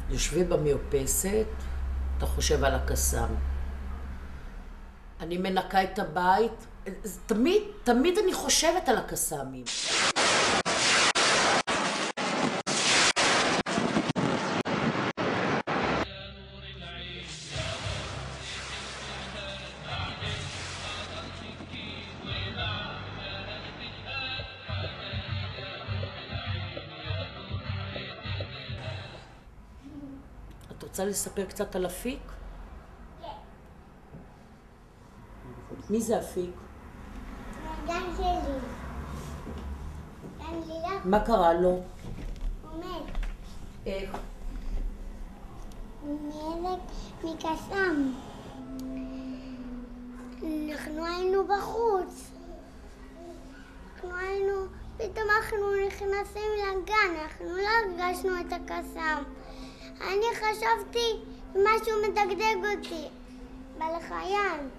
יושבים במרפסת, אתה חושב על הקסאם. אני מנקה את הבית, תמיד אני חושבת על הקסאמים. את רוצה לספר קצת על אפיק? כן. מי זה אפיק? הגן שלי. גן לילה. מה קרה לו? הוא מת. איך? נזק מקסאם. אנחנו היינו בחוץ. פתאום אנחנו נכנסים לגן, אנחנו לא הרגשנו את הקסאם. אני חשבתי משהו מדגדג אותי, בלחיים.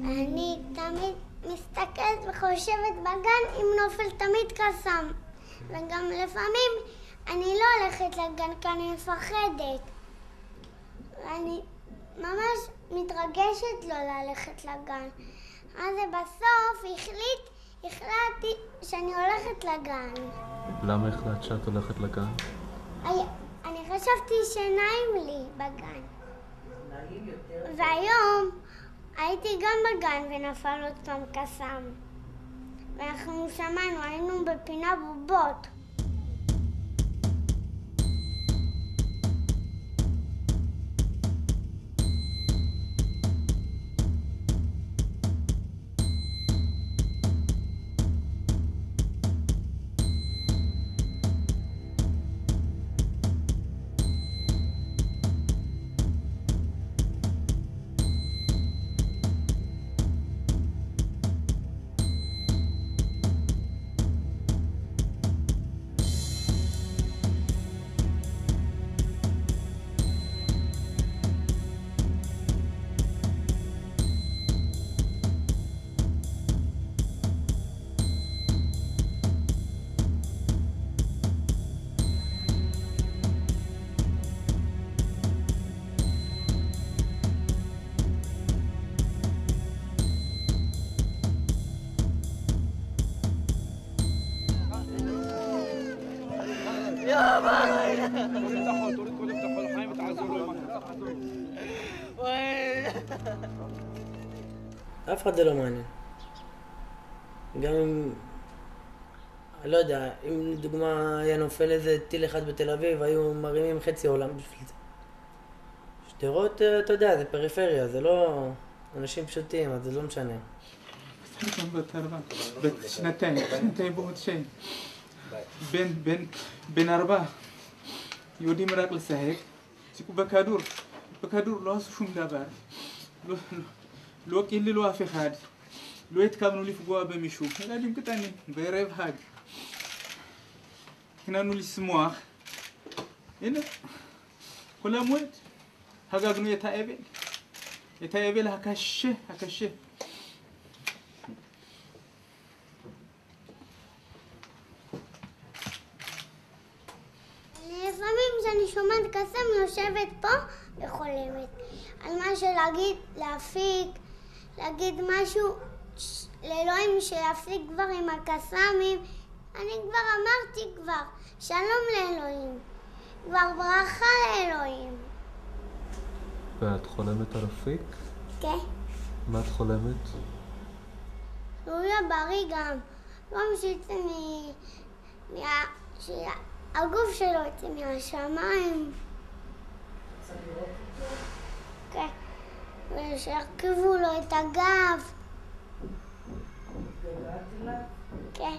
אני תמיד מסתכלת וחושבת בגן אם נופל תמיד קסאם. וגם לפעמים אני לא הולכת לגן כי אני מפחדת. ואני ממש מתרגשת לא ללכת לגן. אז בסוף החלטתי שאני הולכת לגן. למה החלטת שאת הולכת לגן? אני חשבתי שנעים לי בגן. והיום הייתי גם בגן ונפל עוד פעם קסאם. ואנחנו שמענו, היינו בפינה בובות. אף אחד זה לא מעניין. גם אם, אני לא יודע, אם לדוגמה היה נופל איזה טיל אחד בתל אביב, היו מרימים חצי עולם בשביל זה. שדרות, אתה יודע, זה פריפריה, זה לא אנשים פשוטים, אז זה לא משנה. שנתיים בעוד שנים. בן 4. יודעים רק לשחק. שיחקו בכדור לא עשו שום דבר. לא קיללו אף אחד. לא התכוונו לפגוע במישהו. ילדים קטנים, בערב חג. תכננו לשמוח. הנה, כל המועד. חגגנו את האבל הקשה. לפעמים כשאני שומעת קסאם יושבת פה וחולמת על משהו להגיד משהו לאלוהים שיפסיק כבר עם הקסאמים. אני כבר אמרתי שלום לאלוהים, כבר ברכה לאלוהים. ואת חולמת על אפיק? כן. מה את חולמת? הוא יהיה בריא גם, לא שיצא הגוף שלו יצא מהשמיים. כן. ושירכבו לו את הגב. כן.